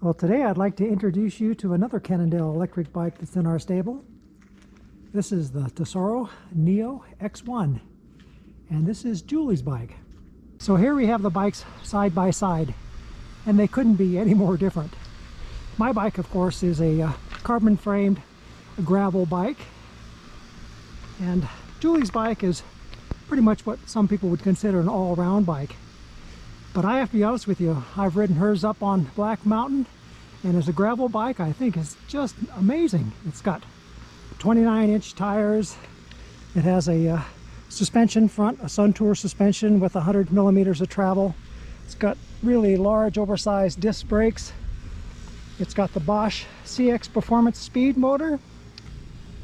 Well, today I'd like to introduce you to another Cannondale electric bike that's in our stable. This is the Tesoro Neo X1, and this is Julie's bike. So here we have the bikes side by side, and they couldn't be any more different. My bike, of course, is a carbon framed gravel bike, and Julie's bike is pretty much what some people would consider an all-around bike. But I have to be honest with you, I've ridden hers up on Black Mountain, and as a gravel bike, I think it's just amazing. It's got 29-inch tires. It has a suspension front, a Sun Tour suspension with 100 millimeters of travel. It's got really large, oversized disc brakes. It's got the Bosch CX Performance Speed motor,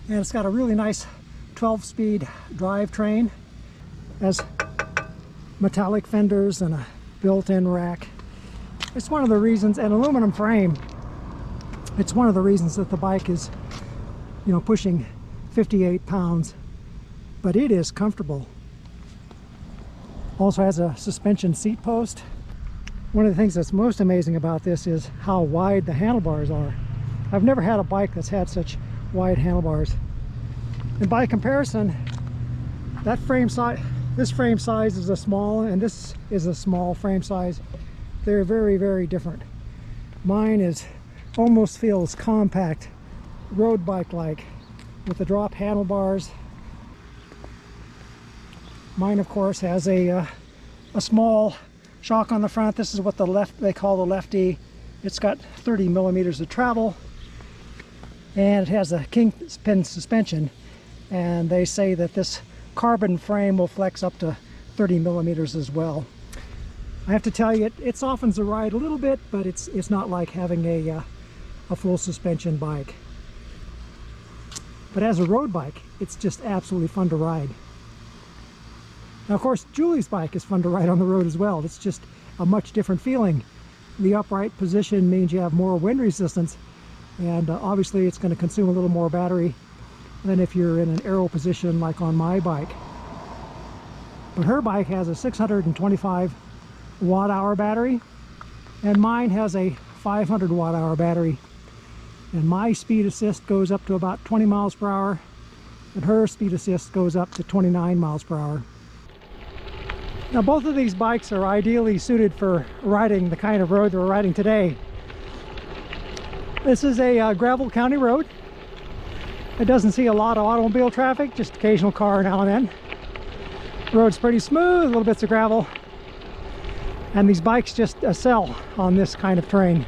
and it's got a really nice 12-speed drivetrain. Has metallic fenders and a built-in rack. It's one of the reasons, and aluminum frame, it's one of the reasons that the bike is, you know, pushing 58 pounds, but it is comfortable. Also has a suspension seat post. One of the things that's most amazing about this is how wide the handlebars are. I've never had a bike that's had such wide handlebars. And by comparison, that frame size, this frame size is a small, and this is a small frame size. They're very, very different. Mine almost feels compact, road bike-like, with the drop handlebars. Mine, of course, has a small shock on the front. This is what they call the Lefty. It's got 30 millimeters of travel, and it has a kingpin suspension. And they say that this carbon frame will flex up to 30 millimeters as well. I have to tell you, it softens the ride a little bit, but it's not like having a full suspension bike. But as a road bike, it's just absolutely fun to ride. Now, of course, Julie's bike is fun to ride on the road as well. It's just a much different feeling. The upright position means you have more wind resistance, and obviously it's going to consume a little more battery than if you're in an aero position like on my bike. But her bike has a 625 watt-hour battery, and mine has a 500 watt-hour battery. And my speed assist goes up to about 20 miles per hour, and her speed assist goes up to 29 miles per hour. Now, both of these bikes are ideally suited for riding the kind of road that we're riding today. This is a gravel county road. It doesn't see a lot of automobile traffic, just occasional car now and then. The road's pretty smooth, little bits of gravel. And these bikes just excel on this kind of terrain.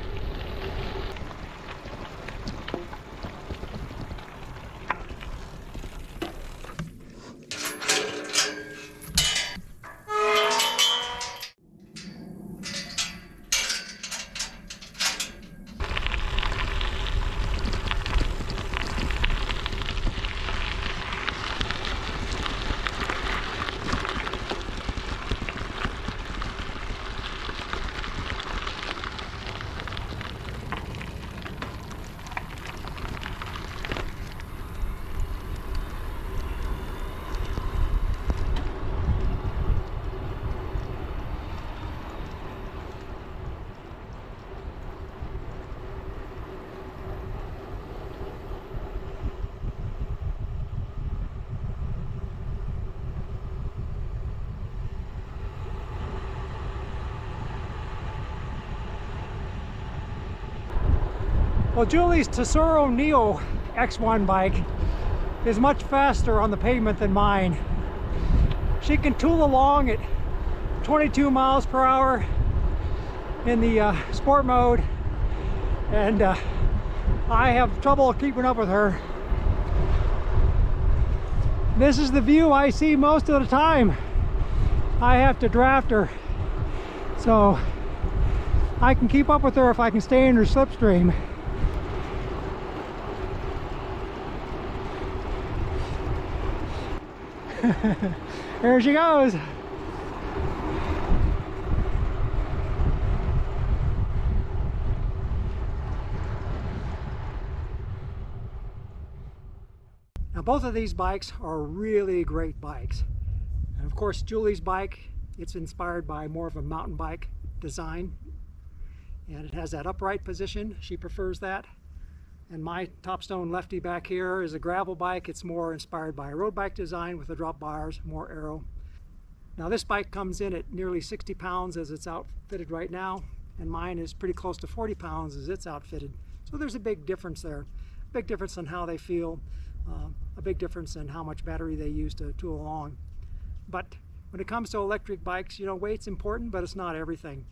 Well, Julie's Tesoro Neo X1 bike is much faster on the pavement than mine. She can tool along at 22 miles per hour in the sport mode, and I have trouble keeping up with her. This is the view I see most of the time. I have to draft her, so I can keep up with her if I can stay in her slipstream. There she goes. Now, both of these bikes are really great bikes. And of course, Julie's bike, it's inspired by more of a mountain bike design. and it has that upright position. She prefers that. And my Topstone Lefty back here is a gravel bike. It's more inspired by a road bike design with the drop bars, more aero. Now this bike comes in at nearly 60 pounds as it's outfitted right now, and mine is pretty close to 40 pounds as it's outfitted. So there's a big difference there. Big difference in how they feel, a big difference in how much battery they use to tool along. But when it comes to electric bikes, you know, weight's important, but it's not everything.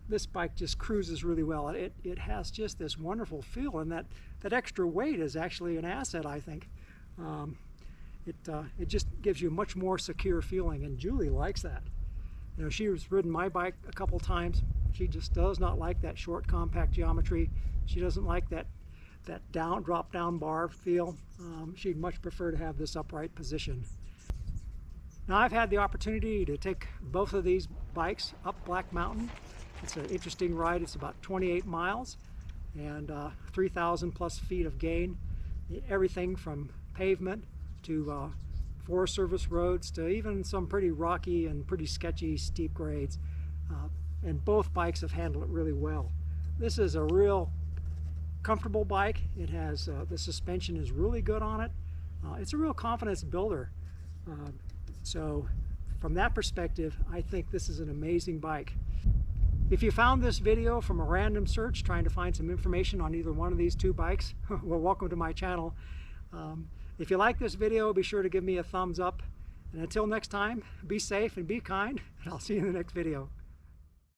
This bike just cruises really well. It has just this wonderful feel, and that extra weight is actually an asset, I think. It just gives you a much more secure feeling, and Julie likes that. You know, she's ridden my bike a couple times. She just does not like that short, compact geometry. She doesn't like that drop down bar feel. She'd much prefer to have this upright position. Now I've had the opportunity to take both of these bikes up Black Mountain. It's an interesting ride. It's about 28 miles and 3,000 plus feet of gain. Everything from pavement to Forest Service roads to even some pretty rocky and pretty sketchy steep grades. And both bikes have handled it really well. This is a real comfortable bike. It has the suspension is really good on it. It's a real confidence builder. So from that perspective, I think this is an amazing bike. If you found this video from a random search trying to find some information on either one of these two bikes, well, welcome to my channel. If you like this video, be sure to give me a thumbs up. And until next time, be safe and be kind, and I'll see you in the next video.